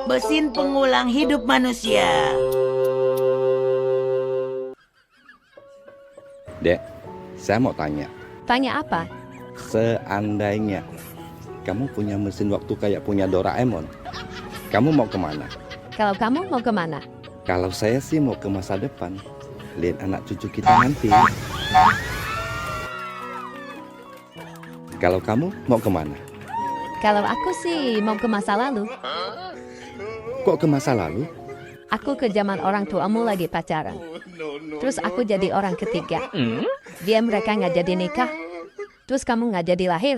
Mesin pengulang hidup manusia. Dek, saya mau tanya. Tanya apa? Seandainya kamu punya mesin waktu kayak punya Doraemon, kamu mau kemana? Kalau kamu mau kemana? Kalau saya sih mau ke masa depan, lihat anak cucu kita nanti. Kalau kamu mau kemana? Kalau aku sih mau ke masa lalu. Kok ke masa lalu? Aku ke zaman orang tuamu lagi pacaran. Terus aku jadi orang ketiga. Dia mereka nggak jadi nikah. Terus kamu nggak jadi lahir.